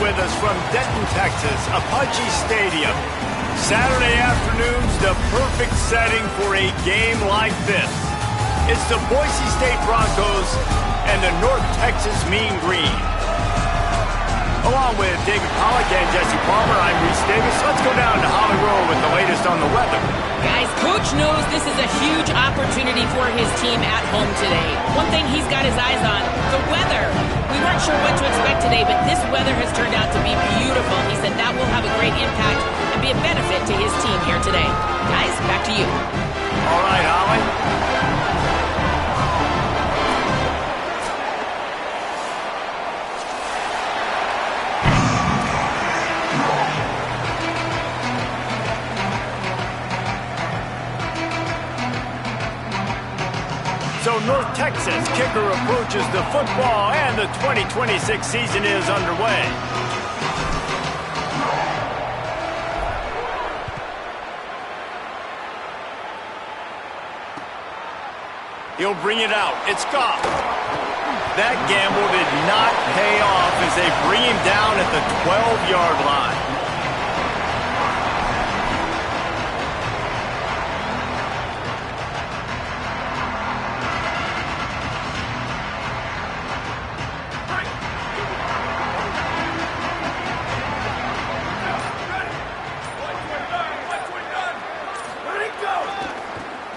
with us from Denton, Texas, Apache Stadium. Saturday afternoon's the perfect setting for a game like this. It's the Boise State Broncos and the North Texas Mean Green. Along with David Pollack and Jesse Palmer, I'm Reese Davis. Let's go down to Hollywood with the latest on the weather. Guys, Coach knows this is a huge opportunity for his team at home today. One thing he's got his eyes on, the weather. We weren't sure what to expect today, but this weather has turned out to be beautiful. He said that will have a great impact and be a benefit to his team here today. Guys, back to you. All right, Holly. So North Texas kicker approaches the football, and the 2026 season is underway. He'll bring it out. It's Goff. That gamble did not pay off as they bring him down at the 12-yard line.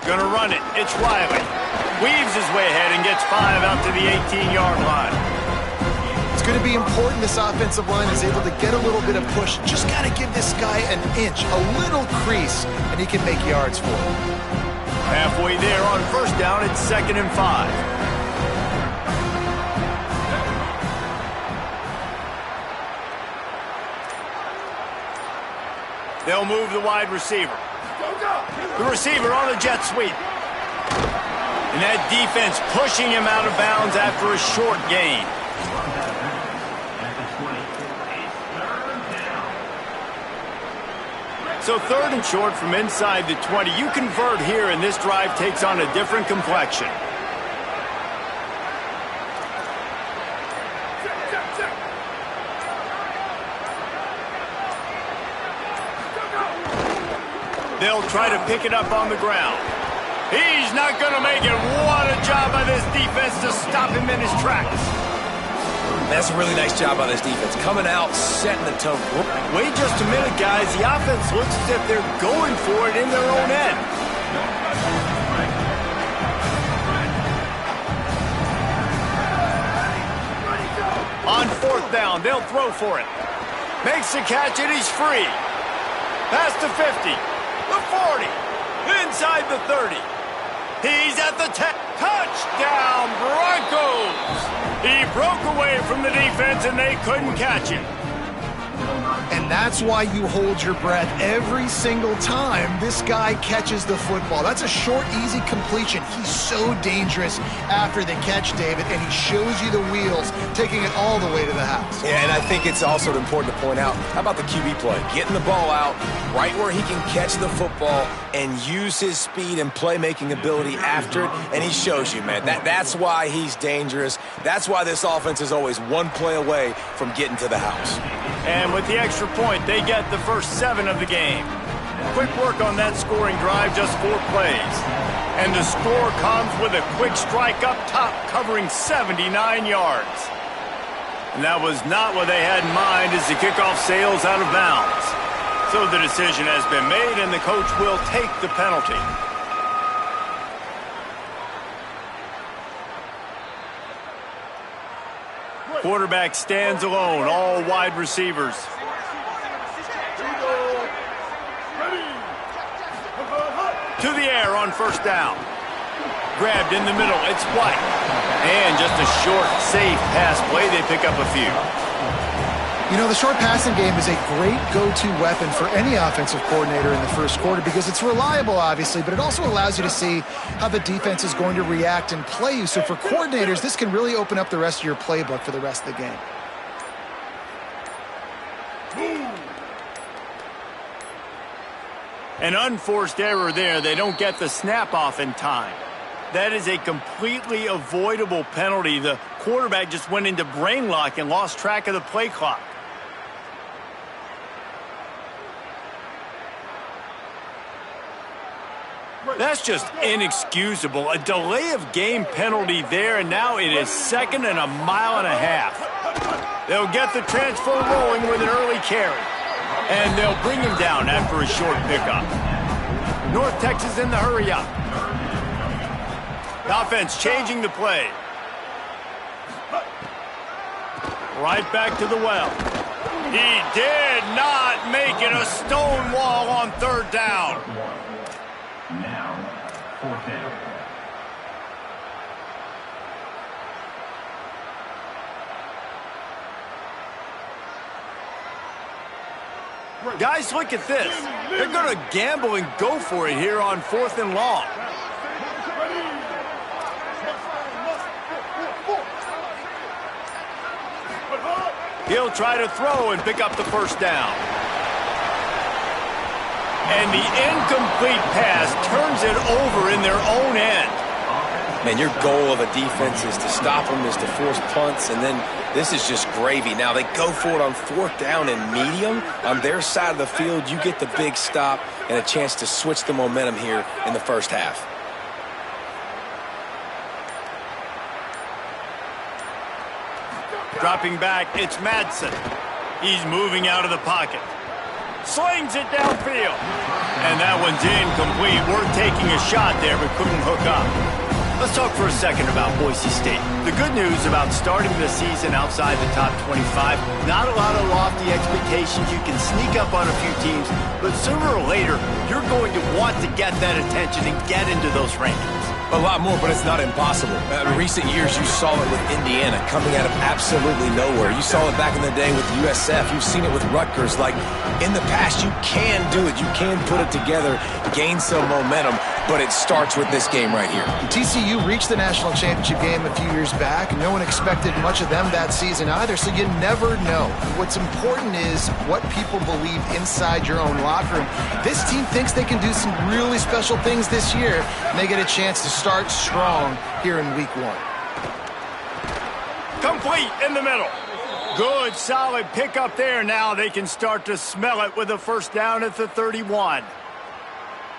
Gonna run it. It's Riley. Weaves his way ahead and gets 5 out to the 18-yard line. It's going to be important this offensive line is able to get a little bit of push. Just got to give this guy an inch, a little crease, and he can make yards for it. Halfway there on first down, it's 2nd and 5. They'll move the wide receiver. The receiver on a jet sweep. And that defense pushing him out of bounds after a short gain. So 3rd and short from inside the 20. You convert here, and this drive takes on a different complexion. They'll try to pick it up on the ground. He's not going to make it. What a job by this defense to stop him in his tracks. That's a really nice job by this defense. Coming out, setting the tone. Wait just a minute, guys. The offense looks as if they're going for it in their own end. On 4th down, they'll throw for it. Makes the catch, and he's free. Past the 50. The 40, inside the 30. He's at the 10. Touchdown, Broncos! He broke away from the defense, and they couldn't catch him. And that's why you hold your breath every single time this guy catches the football. That's a short, easy completion. He's so dangerous after the catch, David, and he shows you the wheels, taking it all the way to the house. Yeah, and I think it's also important to point out, how about the QB play? Getting the ball out right where he can catch the football and use his speed and playmaking ability after it, and he shows you, man. That's why he's dangerous. That's why this offense is always one play away from getting to the house. And with the extra point, they get the first 7 of the game. Quick work on that scoring drive, just 4 plays. And the score comes with a quick strike up top, covering 79 yards. And that was not what they had in mind as the kickoff sails out of bounds. So the decision has been made, and the coach will take the penalty. Quarterback stands alone, all wide receivers. To the air on first down. Grabbed in the middle, it's White. And just a short, safe pass play, they pick up a few. You know, the short passing game is a great go-to weapon for any offensive coordinator in the first quarter because it's reliable, obviously, but it also allows you to see how the defense is going to react and play you. So for coordinators, this can really open up the rest of your playbook for the rest of the game. An unforced error there. They don't get the snap off in time. That is a completely avoidable penalty. The quarterback just went into brain lock and lost track of the play clock. That's just inexcusable. A delay of game penalty there, and now it is 2nd and a mile and a half. They'll get the transfer rolling with an early carry. And they'll bring him down after a short pickup. North Texas in the hurry up. The offense changing the play. Right back to the well. He did not make it a stone wall on 3rd down. Now, 4th down. Guys, look at this. They're going to gamble and go for it here on 4th and long. He'll try to throw and pick up the 1st down. And the incomplete pass turns it over in their own end. Man, your goal of a defense is to stop them, is to force punts, and then this is just gravy. Now they go for it on 4th down and medium. On their side of the field, you get the big stop and a chance to switch the momentum here in the 1st half. Dropping back, it's Madsen. He's moving out of the pocket. Slings it downfield. And that one's incomplete. Worth taking a shot there, but couldn't hook up. Let's talk for a second about Boise State. The good news about starting the season outside the top 25, not a lot of lofty expectations. You can sneak up on a few teams, but sooner or later, you're going to want to get that attention and get into those rankings. A lot more, but it's not impossible. In recent years, you saw it with Indiana coming out of absolutely nowhere. You saw it back in the day with USF. You've seen it with Rutgers. Like, in the past, you can do it. You can put it together, gain some momentum, but it starts with this game right here. TCU reached the national championship game a few years back. No one expected much of them that season either, so you never know. What's important is what people believe inside your own locker room. This team thinks they can do some really special things this year, and they get a chance to start strong here in week 1. Complete in the middle. Good, solid pickup there. Now they can start to smell it with a 1st down at the 31.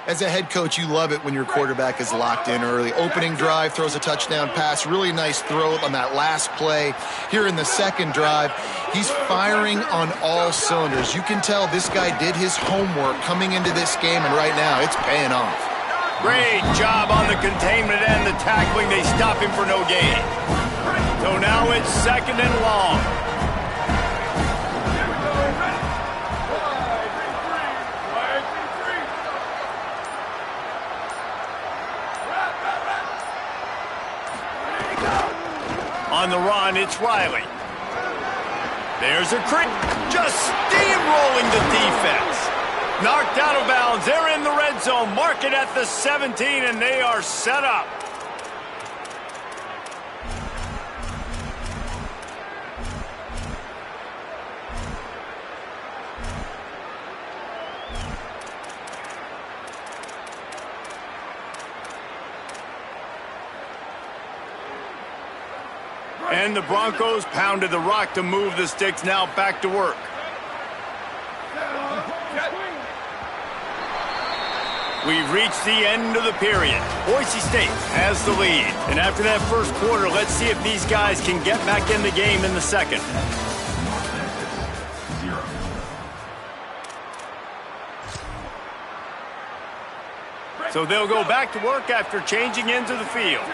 As a head coach, you love it when your quarterback is locked in early. Opening drive, throws a touchdown pass. Really nice throw on that last play. Here in the 2nd drive, he's firing on all cylinders. You can tell this guy did his homework coming into this game, and right now it's paying off. Great job on the containment and the tackling. They stop him for no gain. So now it's 2nd and long. On the run, it's Riley. There's a crit. Just steamrolling the defense. Knocked out of bounds. They're in the red zone. Mark it at the 17, and they are set up. And the Broncos pounded the rock to move the sticks. Now back to work. We've reached the end of the period. Boise State has the lead. And after that 1st quarter, let's see if these guys can get back in the game in the 2nd. So they'll go back to work after changing into the field.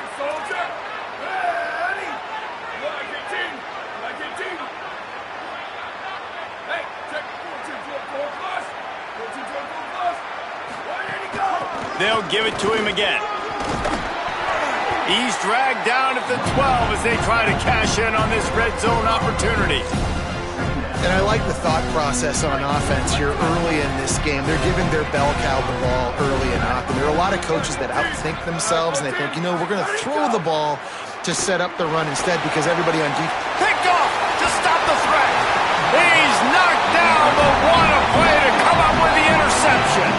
They'll give it to him again. He's dragged down at the 12 as they try to cash in on this red zone opportunity. And I like the thought process on offense here early in this game. They're giving their bell cow the ball early and often. There are a lot of coaches that outthink themselves, and they think, you know, we're going to throw the ball to set up the run instead because everybody on defense. Picked off to stop the threat. He's knocked down, but what a play to come up with the interception.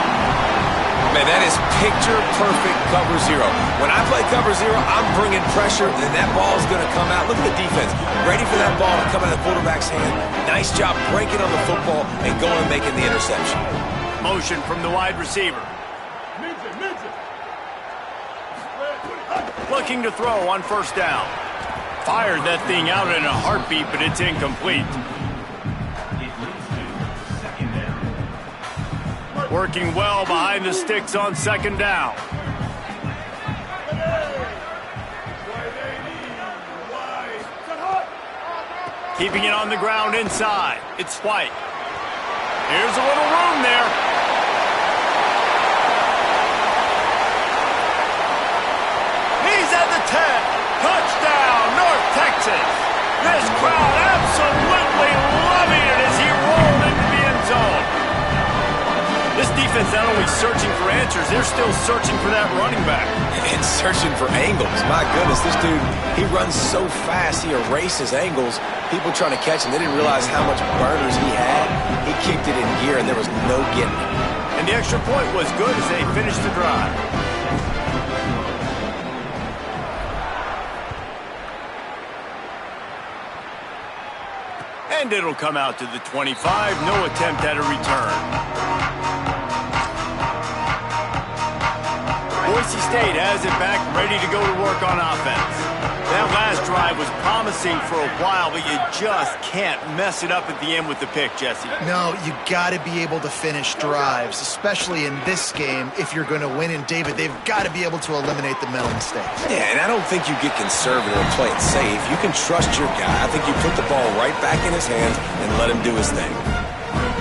Man, that is picture-perfect cover zero. When I play cover zero, I'm bringing pressure, and that ball's going to come out. Look at the defense. Ready for that ball to come out of the quarterback's hand. Nice job breaking on the football and going and making the interception. Motion from the wide receiver. looking to throw on first down. Fired that thing out in a heartbeat, but it's incomplete. It leads to second down. Working well behind the sticks on second down. Keeping it on the ground inside. It's White. Here's a little room there. He's at the 10. Touchdown, North Texas. This crowd absolutely loving it as he rolled into the end zone. This defense not only searching for answers, they're still searching for that running back. And searching for angles. My goodness, this dude, he runs so fast, he erases angles. People trying to catch him, they didn't realize how much burners he had. He kicked it in gear, and there was no getting it. And the extra point was good as they finished the drive. And it'll come out to the 25. No attempt at a return. Boise State has it back, ready to go to work on offense. That last drive was promising for a while, but you just can't mess it up at the end with the pick, Jesse. No, you got to be able to finish drives, especially in this game if you're going to win. And, David, they've got to be able to eliminate the mental mistakes. Yeah, and I don't think you get conservative and play it safe. You can trust your guy. I think you put the ball right back in his hands and let him do his thing.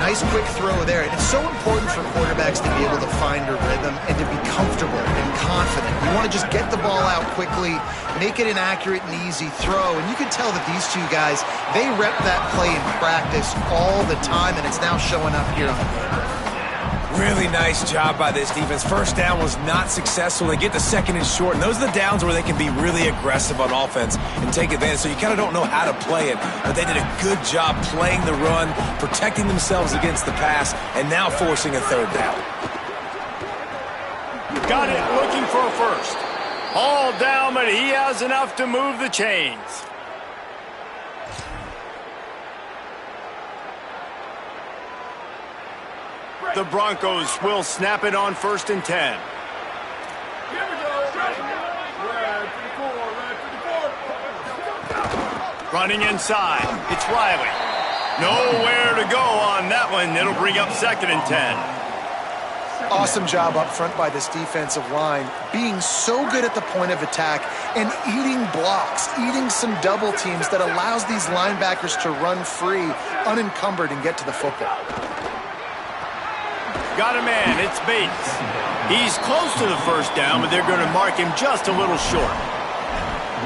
Nice quick throw there. And it's so important for quarterbacks to be able to find a rhythm and to be comfortable and confident. You want to just get the ball out quickly, make it an accurate and easy throw. And you can tell that these two guys, they rep that play in practice all the time, and it's now showing up here on the field. Really nice job by this defense. First down was not successful. They get the second and short, and those are the downs where they can be really aggressive on offense and take advantage. So you kind of don't know how to play it, but they did a good job playing the run, protecting themselves against the pass, and now forcing a third down. Got it, looking for a first. All down, but he has enough to move the chains. The Broncos will snap it on 1st and 10. Running inside. It's Riley. Nowhere to go on that one. It'll bring up 2nd and 10. Awesome job up front by this defensive line, being so good at the point of attack and eating blocks, eating some double teams that allows these linebackers to run free, unencumbered, and get to the football. Got a man, it's Bates. He's close to the first down, but they're going to mark him just a little short.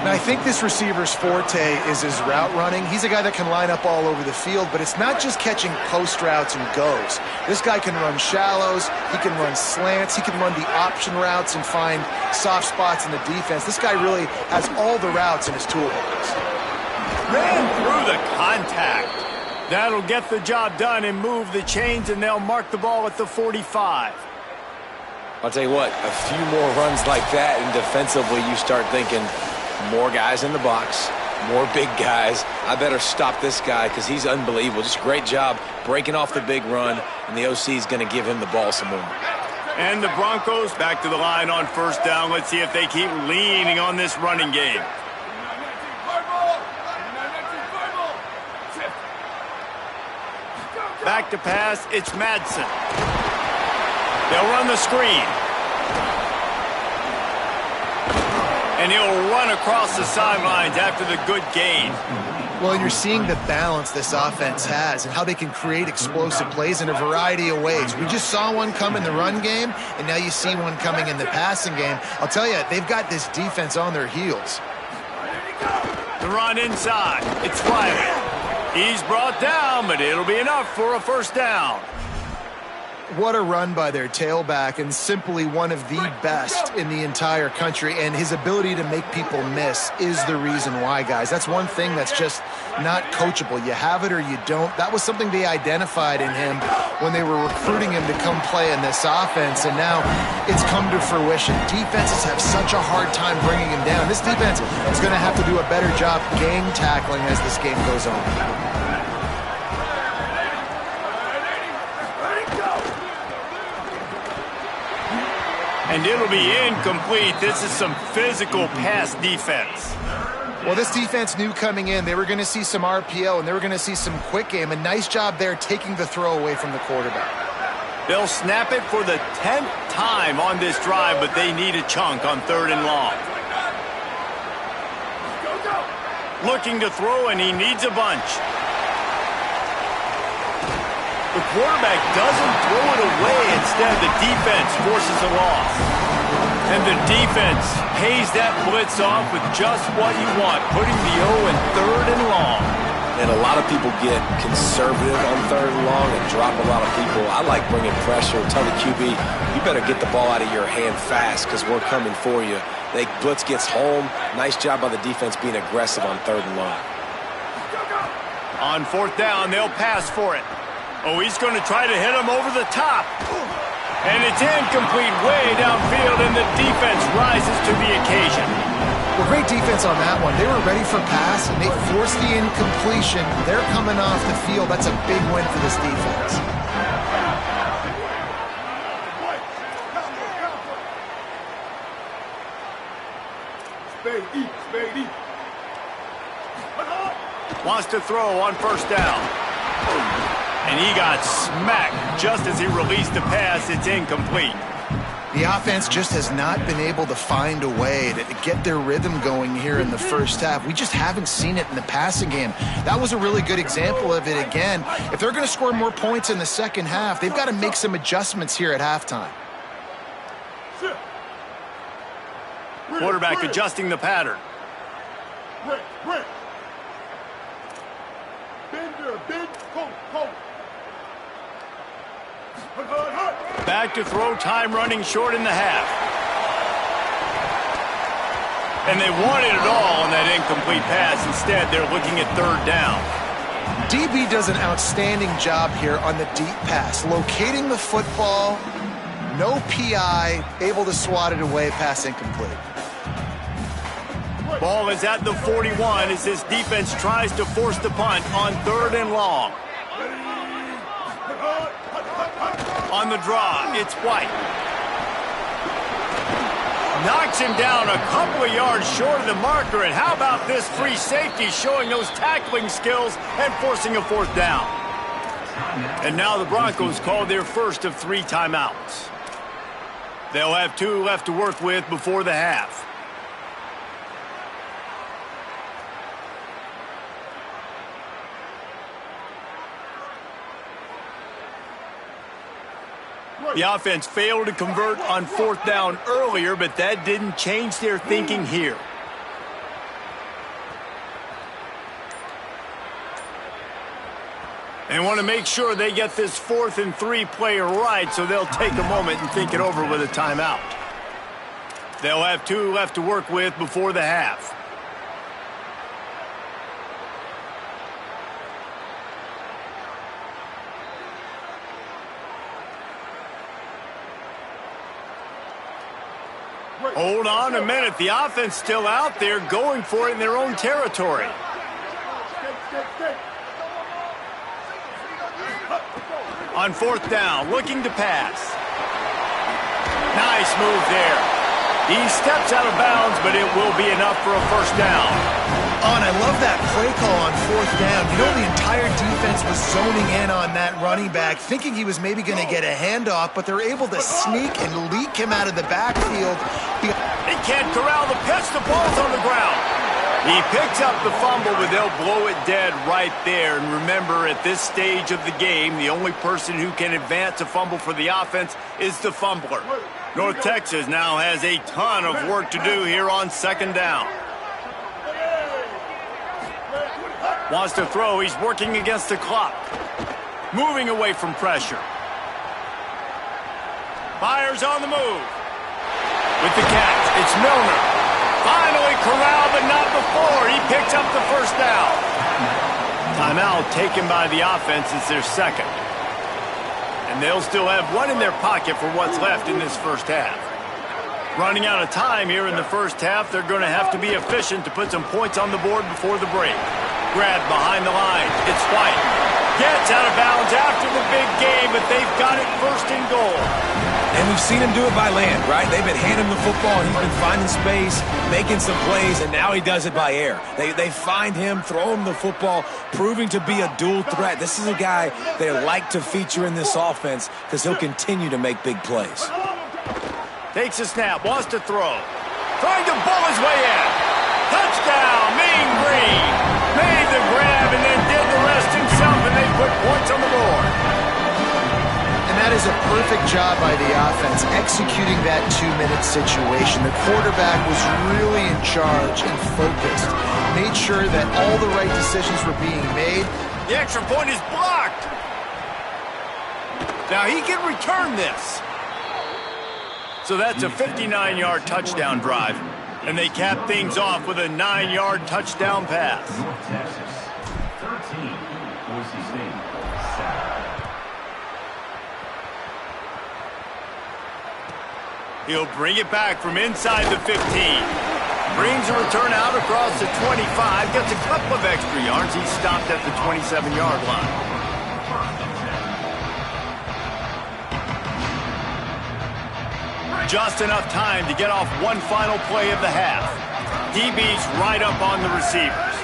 And I think this receiver's forte is his route running. He's a guy that can line up all over the field, but it's not just catching post routes and goes. This guy can run shallows, he can run slants, he can run the option routes and find soft spots in the defense. This guy really has all the routes in his toolbox. Ran through the contact. That'll get the job done and move the chains, and they'll mark the ball at the 45. I'll tell you what, a few more runs like that, and defensively you start thinking more guys in the box, more big guys. I better stop this guy because he's unbelievable. Just a great job breaking off the big run, and the OC is going to give him the ball some more. And the Broncos back to the line on first down. Let's see if they keep leaning on this running game. Back to pass, it's Madsen. They'll run the screen. And he'll run across the sidelines after the good gain. Well, and you're seeing the balance this offense has and how they can create explosive plays in a variety of ways. We just saw one come in the run game, and now you see one coming in the passing game. I'll tell you, they've got this defense on their heels. The run inside. It's Riley. He's brought down, but it'll be enough for a first down. What a run by their tailback, and simply one of the best in the entire country. And his ability to make people miss is the reason why, guys. That's one thing that's just not coachable. You have it or you don't. That was something they identified in him when they were recruiting him to come play in this offense, and now it's come to fruition. Defenses have such a hard time bringing him down. This defense is going to have to do a better job gang tackling as this game goes on. And it'll be incomplete. This is some physical pass defense. Well, this defense knew coming in they were going to see some RPO and they were going to see some quick game. A nice job there taking the throw away from the quarterback. They'll snap it for the 10th time on this drive, but they need a chunk on 3rd and long. Looking to throw, and he needs a bunch. The quarterback doesn't throw it away. Instead, the defense forces a loss. And the defense pays that blitz off with just what you want, putting the O in 3rd and long. And a lot of people get conservative on 3rd and long and drop a lot of people. I like bringing pressure. Tell the QB, you better get the ball out of your hand fast because we're coming for you. The blitz gets home. Nice job by the defense being aggressive on 3rd and long. On 4th down, they'll pass for it. Oh, he's going to try to hit him over the top. And it's incomplete way downfield, and the defense rises to the occasion. Well, great defense on that one. They were ready for pass, and they forced the incompletion. They're coming off the field. That's a big win for this defense. Wants to throw on 1st down. And he got smacked just as he released the pass. It's incomplete. The offense just has not been able to find a way to get their rhythm going here in the first half. We just haven't seen it in the passing game. That was a really good example of it again. If they're going to score more points in the second half, they've got to make some adjustments here at halftime. Quarterback adjusting the pattern. Back to throw, time running short in the half. And they wanted it all on that incomplete pass. Instead, they're looking at 3rd down. DB does an outstanding job here on the deep pass. Locating the football, no PI, able to swat it away, pass incomplete. Ball is at the 41 as this defense tries to force the punt on 3rd and long. On the draw, it's White. Knocks him down a couple of yards short of the marker. And how about this free safety showing those tackling skills and forcing a 4th down? And now the Broncos call their first of 3 timeouts. They'll have 2 left to work with before the half. The offense failed to convert on 4th down earlier, but that didn't change their thinking here. They want to make sure they get this 4th and 3 play right, so they'll take a moment and think it over with a timeout. They'll have 2 left to work with before the half. Hold on a minute. The offense still out there going for it in their own territory. On 4th down, looking to pass. Nice move there. He steps out of bounds, but it will be enough for a 1st down. Oh, and I love that play call on 4th down. You know, the entire defense was zoning in on that running back, thinking he was maybe going to get a handoff, but they're able to sneak and leak him out of the backfield. They can't corral the pitch. The ball's on the ground. He picks up the fumble, but they'll blow it dead right there. And remember, at this stage of the game, the only person who can advance a fumble for the offense is the fumbler. North Texas now has a ton of work to do here on 2nd down. Wants to throw. He's working against the clock. Moving away from pressure. Fires on the move. With the catch, it's Milner. Finally corralled, but not before. He picks up the 1st down. Timeout taken by the offense. It's their 2nd. And they'll still have 1 in their pocket for what's left in this first half. Running out of time here in the first half, they're going to have to be efficient to put some points on the board before the break. Grab behind the line. It's White. Gets out of bounds after the big game, but they've got it first and goal. And we've seen him do it by land, right? They've been handing him the football, and he's been finding space, making some plays, and now he does it by air. They find him, throw him the football, proving to be a dual threat. This is a guy they like to feature in this offense because he'll continue to make big plays. Takes a snap, wants to throw. Trying to bowl his way in. Touchdown, Mean Green. Made the grab and then did the rest himself, and they put points on the board. And that is a perfect job by the offense, executing that 2-minute situation. The quarterback was really in charge and focused. Made sure that all the right decisions were being made. The extra point is blocked. Now he can return this. So that's a 59-yard touchdown drive. And they cap things off with a 9-yard touchdown pass. North Texas, 13, Boise State, 7. He'll bring it back from inside the 15. Brings a return out across the 25. Gets a couple of extra yards. He's stopped at the 27-yard line. Just enough time to get off one final play of the half. DB's right up on the receivers.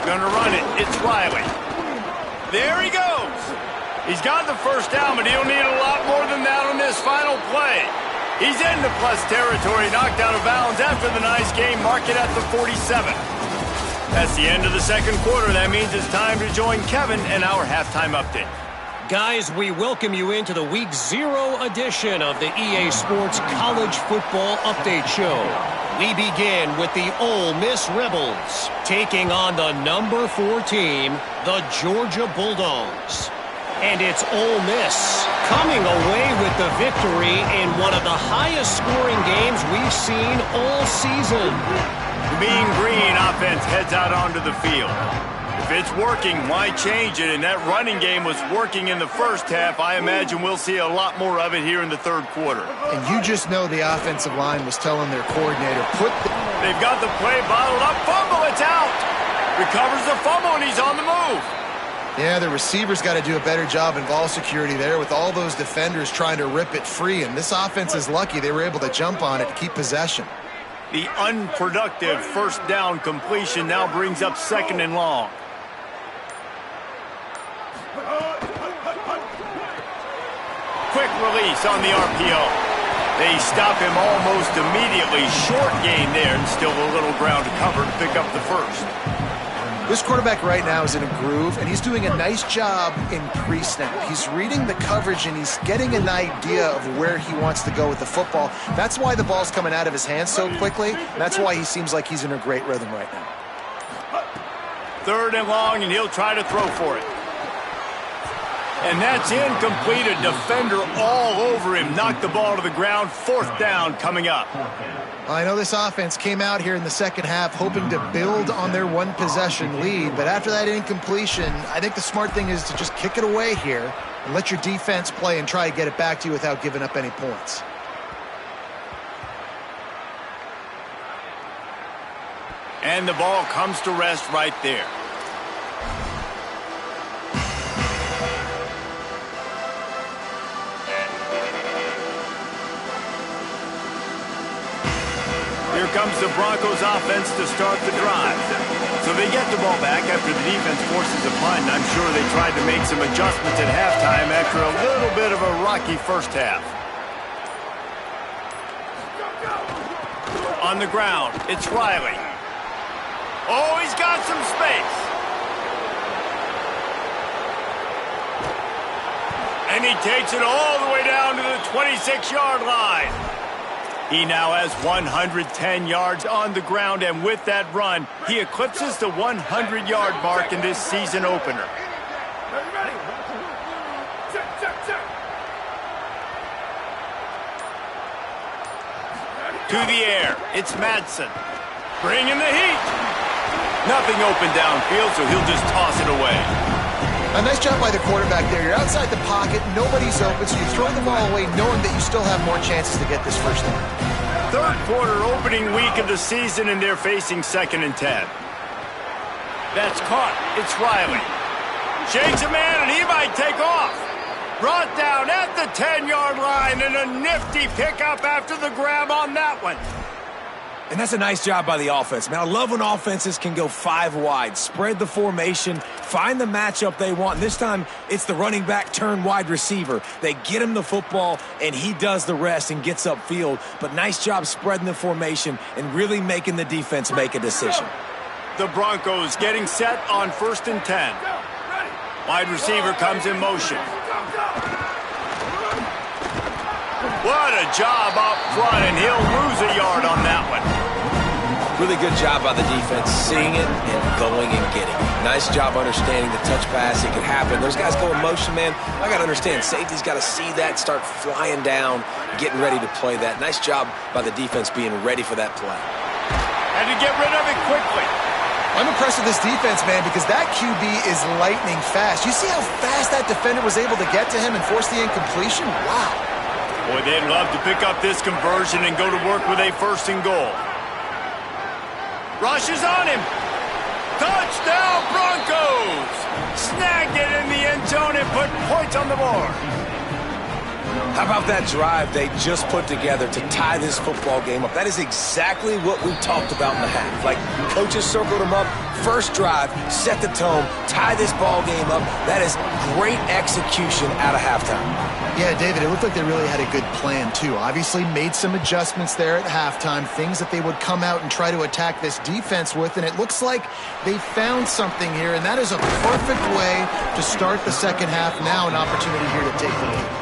Gonna run it. It's Riley. There he goes. He's got the first down, but he'll need a lot more than that on this final play. He's into plus territory, knocked out of bounds after the nice game, mark it at the 47. That's the end of the second quarter. That means it's time to join Kevin and our halftime update. Guys, we welcome you into the Week 0 edition of the EA Sports College Football Update Show. We begin with the Ole Miss Rebels, taking on the number 4 team, the Georgia Bulldogs. And it's Ole Miss coming away with the victory in one of the highest scoring games we've seen all season. The Mean Green offense heads out onto the field. If it's working, why change it? And that running game was working in the first half. I imagine we'll see a lot more of it here in the third quarter. And you just know the offensive line was telling their coordinator, They've got the play bottled up. Fumble, it's out. Recovers the fumble, and he's on the move. Yeah, the receivers got to do a better job in ball security there with all those defenders trying to rip it free. And this offense is lucky they were able to jump on it to keep possession. The unproductive first down completion now brings up 2nd and long. Quick release on the RPO. They stop him almost immediately. Short gain there, and still a little ground to cover to pick up the first. This quarterback right now is in a groove, and he's doing a nice job in pre-snap. He's reading the coverage, and he's getting an idea of where he wants to go with the football. That's why the ball's coming out of his hands so quickly. That's why he seems like he's in a great rhythm right now. 3rd and long, and he'll try to throw for it. And that's incomplete. A defender all over him. Knocked the ball to the ground. 4th down coming up. I know this offense came out here in the second half hoping to build on their one-possession lead, but after that incompletion, I think the smart thing is to just kick it away here and let your defense play and try to get it back to you without giving up any points. And the ball comes to rest right there. Here comes the Broncos offense to start the drive. So they get the ball back after the defense forces a punt, and I'm sure they tried to make some adjustments at halftime after a little bit of a rocky first half. On the ground, it's Riley. Oh, he's got some space. And he takes it all the way down to the 26-yard line. He now has 110 yards on the ground, and with that run, he eclipses the 100-yard mark in this season opener. To the air, it's Madsen. Bringing the heat. Nothing open downfield, so he'll just toss it away. A nice job by the quarterback there. You're outside the pocket, nobody's open, so you throw the ball away knowing that you still have more chances to get this first down. Third quarter opening week of the season, and they're facing 2nd and 10. That's caught. It's Riley. Shakes a man, and he might take off. Brought down at the 10-yard line, and a nifty pickup after the grab on that one. And that's a nice job by the offense. Man, I love when offenses can go 5 wide, spread the formation, find the matchup they want. And this time, it's the running back turn wide receiver. They get him the football, and he does the rest and gets upfield. But nice job spreading the formation and really making the defense make a decision. The Broncos getting set on 1st and 10. Wide receiver comes in motion. What a job up front, and he'll lose a yard on that one. Really good job by the defense, seeing it and going and getting it. Nice job understanding the touch pass. It can happen. Those guys go in motion, man. I got to understand, safety's got to see that, start flying down, getting ready to play that. Nice job by the defense being ready for that play. And to get rid of it quickly. I'm impressed with this defense, man, because that QB is lightning fast. You see how fast that defender was able to get to him and force the incompletion? Wow. Boy, they'd love to pick up this conversion and go to work with a 1st and goal. Rushes on him. Touchdown, Broncos! Snagged it in the end zone and put points on the board. How about that drive they just put together to tie this football game up? That is exactly what we talked about in the half. Like, coaches circled them up. First drive, set the tone, tie this ball game up. That is great execution out of halftime. Yeah, David, it looked like they really had a good plan, too. Obviously made some adjustments there at halftime, things that they would come out and try to attack this defense with, and it looks like they found something here, and that is a perfect way to start the second half. Now an opportunity here to take the lead.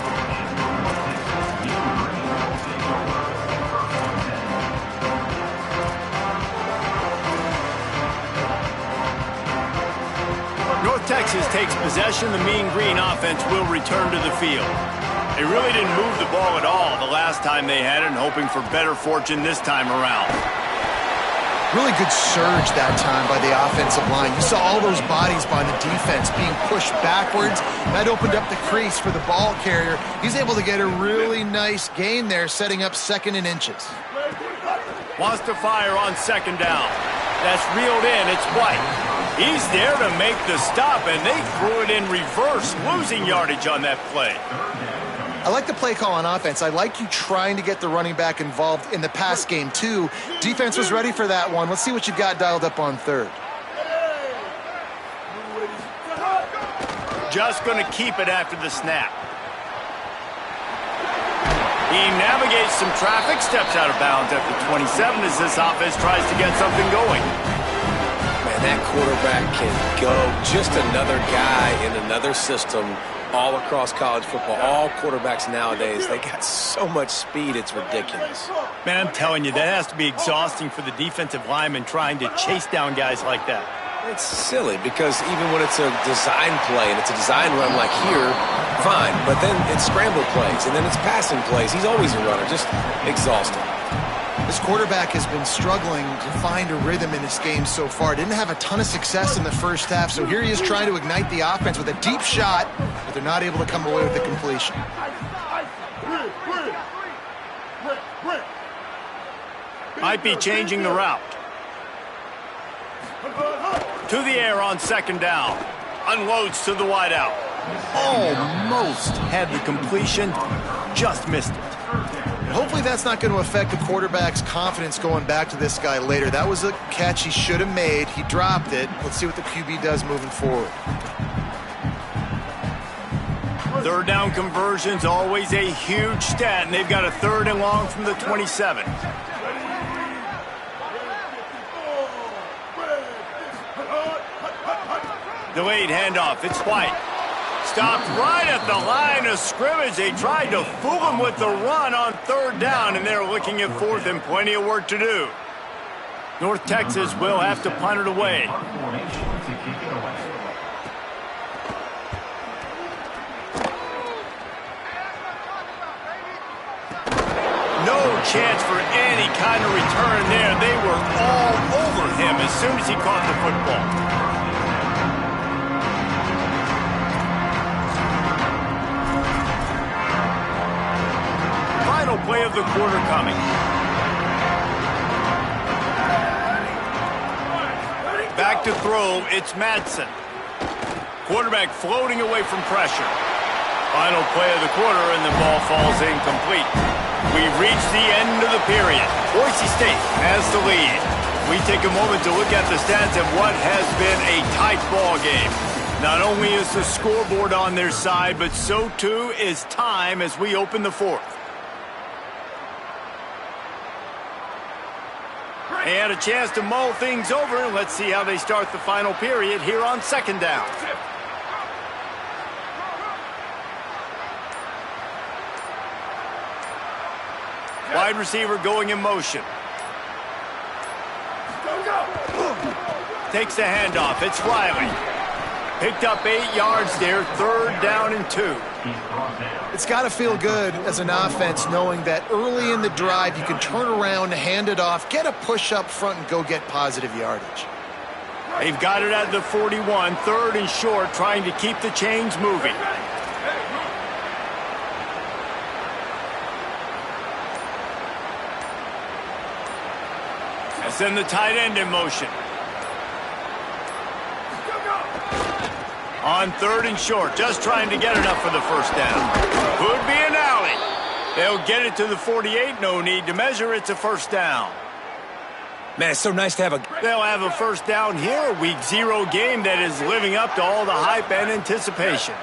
Texas takes possession. The Mean Green offense will return to the field. They really didn't move the ball at all the last time they had it, and hoping for better fortune this time around. Really good surge that time by the offensive line. You saw all those bodies by the defense being pushed backwards. That opened up the crease for the ball carrier. He's able to get a really nice gain there, setting up 2nd and inches. Wants to fire on 2nd down. That's reeled in. It's White. He's there to make the stop, and they threw it in reverse, losing yardage on that play. I like the play call on offense. I like you trying to get the running back involved in the pass game, too. Defense was ready for that one. Let's see what you've got dialed up on 3rd. Just going to keep it after the snap. He navigates some traffic, steps out of bounds at the 27 as this offense tries to get something going. Man, that quarterback can go. Just another guy in another system all across college football. All quarterbacks nowadays, they got so much speed, it's ridiculous. Man, I'm telling you, that has to be exhausting for the defensive lineman trying to chase down guys like that. It's silly because even when it's a design play and it's a design run like here, fine. But then it's scramble plays and then it's passing plays. He's always a runner, just exhausting. This quarterback has been struggling to find a rhythm in this game so far. Didn't have a ton of success in the first half, so here he is trying to ignite the offense with a deep shot, but they're not able to come away with the completion. Might be changing the route. To the air on 2nd down. Unloads to the wideout. Almost had the completion, just missed it. Hopefully that's not going to affect the quarterback's confidence going back to this guy later. That was a catch he should have made. He dropped it. Let's see what the QB does moving forward. 3rd down conversion's always a huge stat, and they've got a 3rd and long from the 27. Delayed handoff. It's White. Stopped right at the line of scrimmage. They tried to fool him with the run on 3rd down, and they're looking at 4th and plenty of work to do. North Texas will have to punt it away. No chance for any kind of return there. They were all over him as soon as he caught the football. play of the quarter coming. Back to throw, it's Madsen. Quarterback floating away from pressure. Final play of the quarter, and the ball falls incomplete. We've reached the end of the period. Boise State has the lead. We take a moment to look at the stats of what has been a tight ball game. Not only is the scoreboard on their side, but so too is time as we open the fourth. They had a chance to mull things over. Let's see how they start the final period here on second down. Wide receiver going in motion. Takes the handoff. It's Riley. Picked up 8 yards there. 3rd down and 2. It's got to feel good as an offense knowing that early in the drive you can turn around, hand it off, get a push up front, and go get positive yardage. They've got it at the 41. 3rd and short, trying to keep the chains moving. Send the tight end in motion. On 3rd and short, just trying to get enough for the first down. Could be an alley. They'll get it to the 48. No need to measure. It's a first down. Man, it's so nice to have a... They'll have a first down here. A week 0 game that is living up to all the hype and anticipation.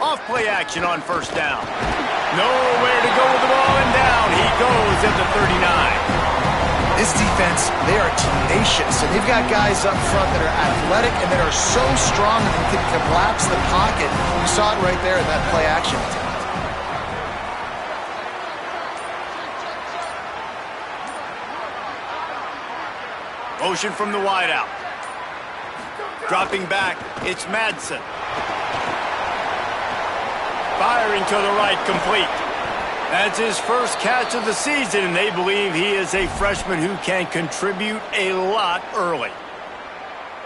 Off play action on first down. Nowhere to go with the ball, and down he goes at the 39. This defense, they are tenacious, and they've got guys up front that are athletic and that are so strong that they can collapse the pocket. You saw it right there in that play action attempt. Motion from the wideout. Dropping back, it's Madsen. Firing to the right, complete. That's his first catch of the season, and they believe he is a freshman who can contribute a lot early.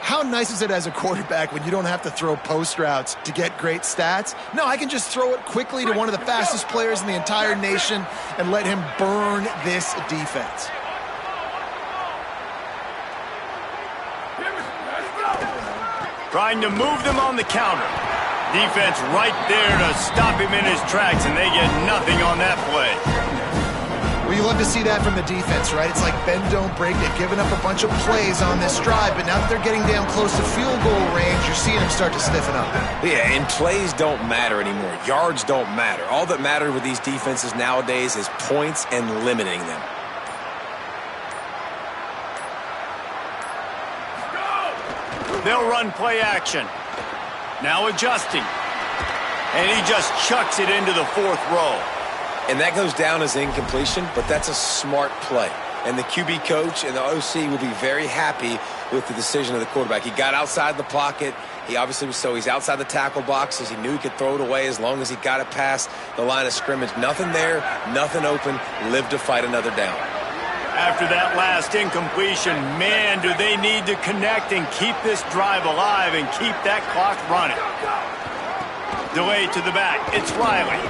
How nice is it as a quarterback when you don't have to throw post routes to get great stats? No, I can just throw it quickly to one of the fastest players in the entire nation and let him burn this defense. Trying to move them on the counter. Defense right there to stop him in his tracks, and they get nothing on that play. Well, you love to see that from the defense, right? It's like bend, don't break. They've given up a bunch of plays on this drive, but now that they're getting down close to field goal range, you're seeing them start to stiffen up. Yeah, and plays don't matter anymore. Yards don't matter. All that matters with these defenses nowadays is points and limiting them. They'll run play action. Now adjusting. And he just chucks it into the 4th row. And that goes down as incompletion, but that's a smart play. And the QB coach and the OC will be very happy with the decision of the quarterback. He got outside the pocket. He obviously was he's outside the tackle boxes. He knew he could throw it away as long as he got it past the line of scrimmage. Nothing there, nothing open. Live to fight another down. After that last incompletion, man, do they need to connect and keep this drive alive and keep that clock running. Delay to the back. It's Riley.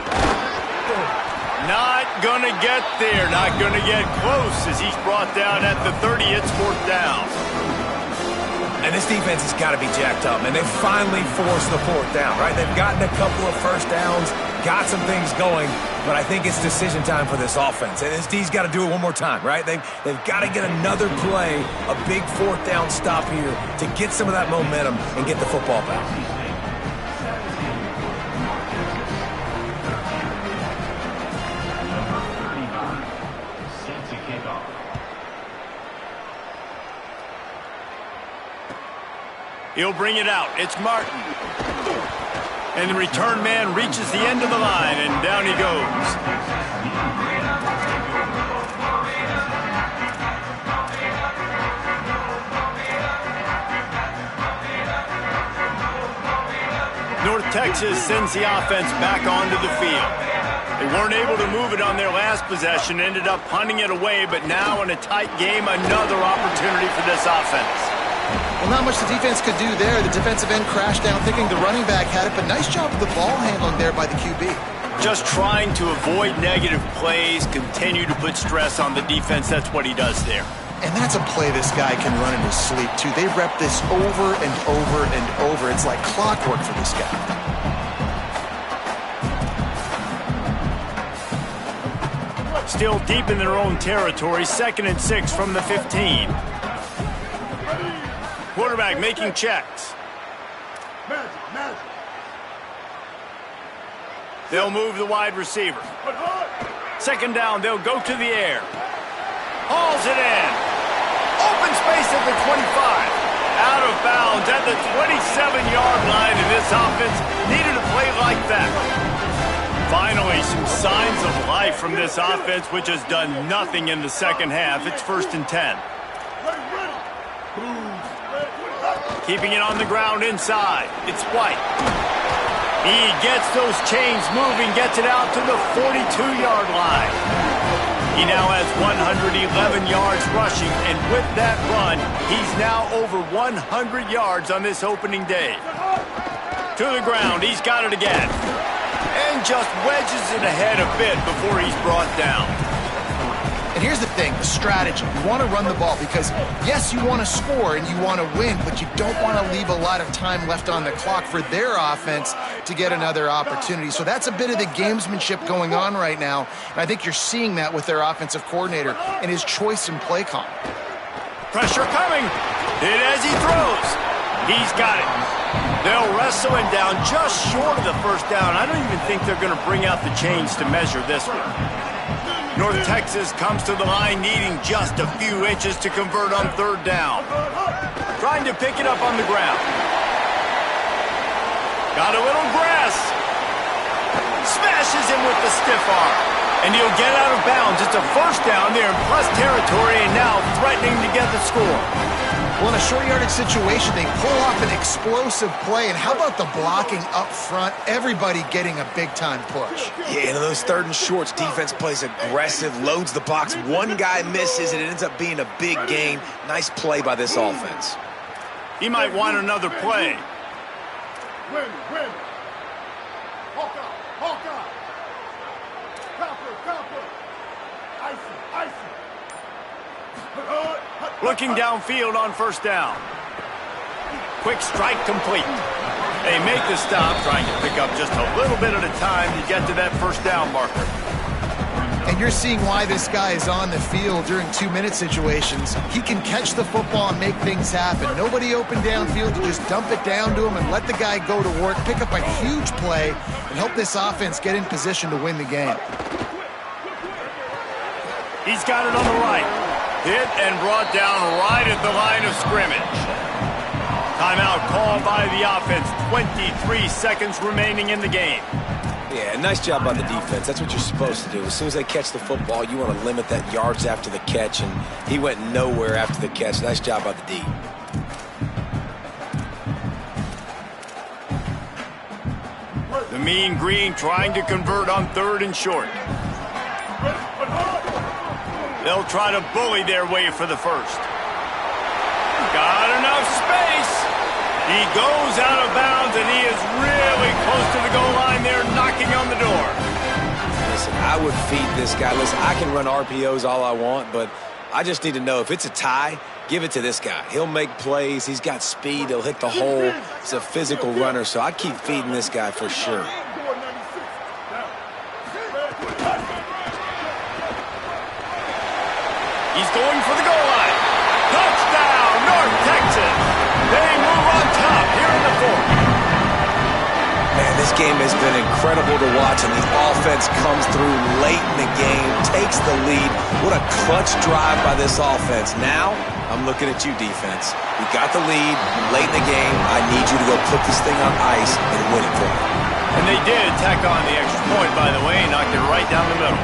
Not going to get there. Not going to get close as he's brought down at the 30. It's 4th down. And this defense has got to be jacked up. And they finally forced the 4th down, right? They've gotten a couple of first downs, got some things going, but I think it's decision time for this offense. And this D's got to do it one more time, right? They've got to get another play, a big 4th down stop here to get some of that momentum and get the football back. He'll bring it out. It's Martin. And the return man reaches the end of the line, and down he goes. North Texas sends the offense back onto the field. They weren't able to move it on their last possession, ended up punting it away, but now in a tight game, another opportunity for this offense. Well, not much the defense could do there. The defensive end crashed down thinking the running back had it, but nice job of the ball handling there by the QB. Just trying to avoid negative plays, continue to put stress on the defense. That's what he does there. And that's a play this guy can run in his sleep, too. They rep this over and over and over. It's like clockwork for this guy. Still deep in their own territory, 2nd and 6 from the 15. Quarterback making checks. They'll move the wide receiver. 2nd down, they'll go to the air. Hauls it in. Open space at the 25. Out of bounds at the 27-yard line, and this offense needed a play like that. Finally, some signs of life from this offense, which has done nothing in the second half. It's 1st and 10. Keeping it on the ground inside. It's White. He gets those chains moving, gets it out to the 42-yard line. He now has 111 yards rushing, and with that run, he's now over 100 yards on this opening day. To the ground, he's got it again. And just wedges it ahead a bit before he's brought down. And here's the thing, the strategy. You want to run the ball because, yes, you want to score and you want to win, but you don't want to leave a lot of time left on the clock for their offense to get another opportunity. So that's a bit of the gamesmanship going on right now, and I think you're seeing that with their offensive coordinator and his choice in play call. Pressure coming. Hit as he throws. He's got it. They'll wrestle him down just short of the 1st down. I don't even think they're going to bring out the chains to measure this one. North Texas comes to the line needing just a few inches to convert on 3rd down. Trying to pick it up on the ground. Got a little grass. Smashes him with the stiff arm. And he'll get out of bounds. It's a 1st down there in plus territory and now threatening to get the score. Well, in a short yardage situation, they pull off an explosive play. And how about the blocking up front? Everybody getting a big-time push. Yeah, and in those 3rd and shorts, defense plays aggressive, loads the box. One guy misses, and it ends up being a big gain. Nice play by this offense. He might want another play. Win. Hawkeye. Copper. Icy. Looking downfield on 1st down. Quick strike complete. They make the stop, trying to pick up just a little bit at a time to get to that 1st down marker. And you're seeing why this guy is on the field during 2-minute situations. He can catch the football and make things happen. Nobody open downfield. You just dump it down to him and let the guy go to work, pick up a huge play, and help this offense get in position to win the game. He's got it on the right. Hit and brought down right at the line of scrimmage. Timeout called by the offense. 23 seconds remaining in the game. Yeah, nice job by the defense. That's what you're supposed to do. As soon as they catch the football, you want to limit that yards after the catch, and he went nowhere after the catch. Nice job by the D. The Mean Green trying to convert on 3rd and short. They'll try to bully their way for the 1st. Got enough space. He goes out of bounds, and he is really close to the goal line there, knocking on the door. Listen, I would feed this guy. Listen, I can run RPOs all I want, but I just need to know if it's a tie, give it to this guy. He'll make plays. He's got speed. He'll hit the hole. He's a physical runner, so I keep feeding this guy for sure. He's going for the goal line. Touchdown, North Texas. They move on top here in the 4th. Man, this game has been incredible to watch, and the offense comes through late in the game, takes the lead. What a clutch drive by this offense. Now, I'm looking at you, defense. We got the lead late in the game. I need you to go put this thing on ice and win it for me. And they did tack on the extra point, by the way, and knocked it right down the middle.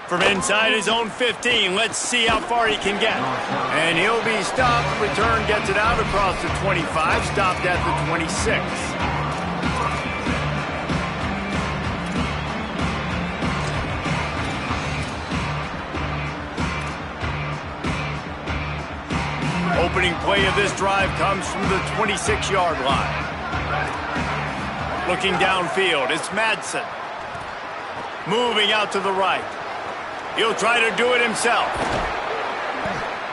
From inside his own 15, let's see how far he can get. And he'll be stopped. Return gets it out across the 25, stopped at the 26. Opening play of this drive comes from the 26-yard line. Looking downfield, it's Madsen. Moving out to the right. He'll try to do it himself.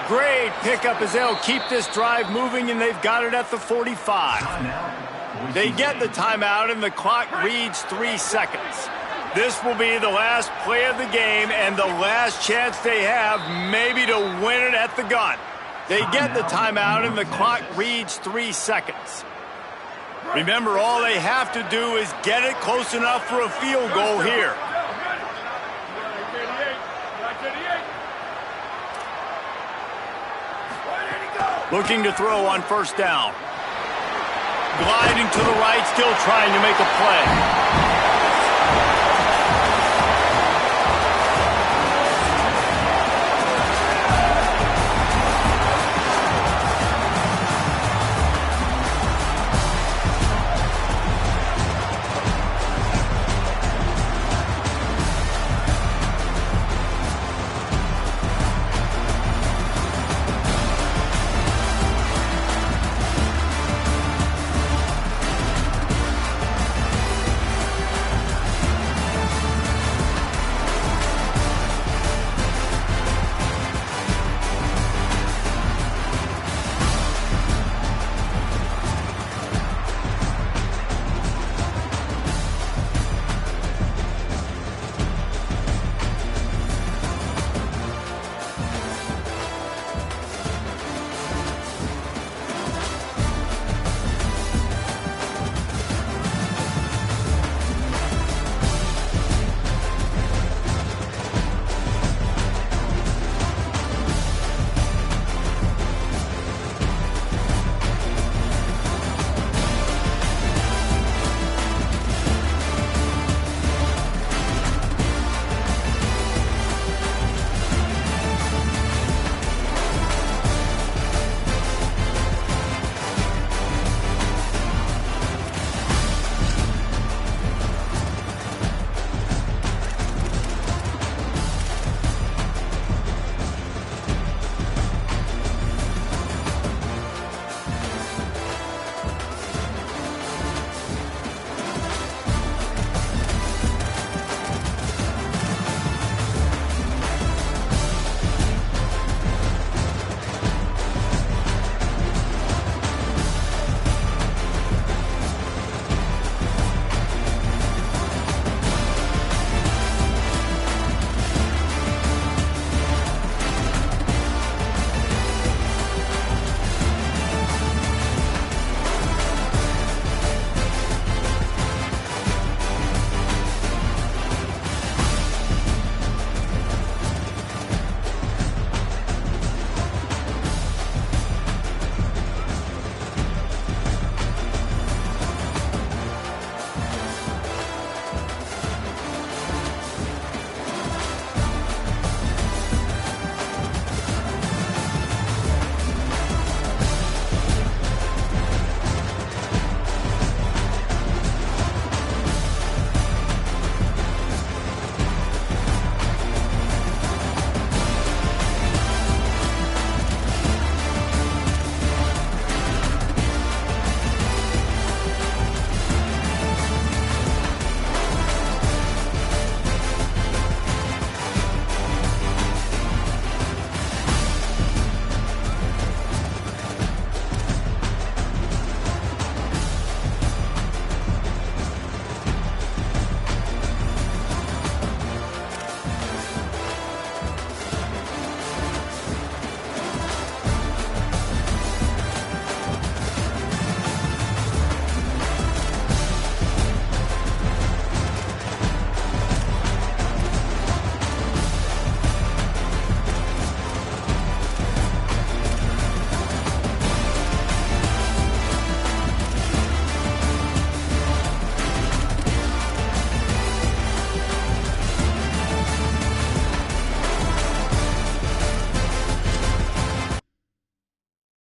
Great pickup as they'll keep this drive moving, and they've got it at the 45. They get the timeout, and the clock reads 3 seconds. This will be the last play of the game and the last chance they have maybe to win it at the gun. They get the timeout, and the clock reads 3 seconds. Remember, all they have to do is get it close enough for a field goal here. Looking to throw on first down. Gliding to the right, still trying to make a play.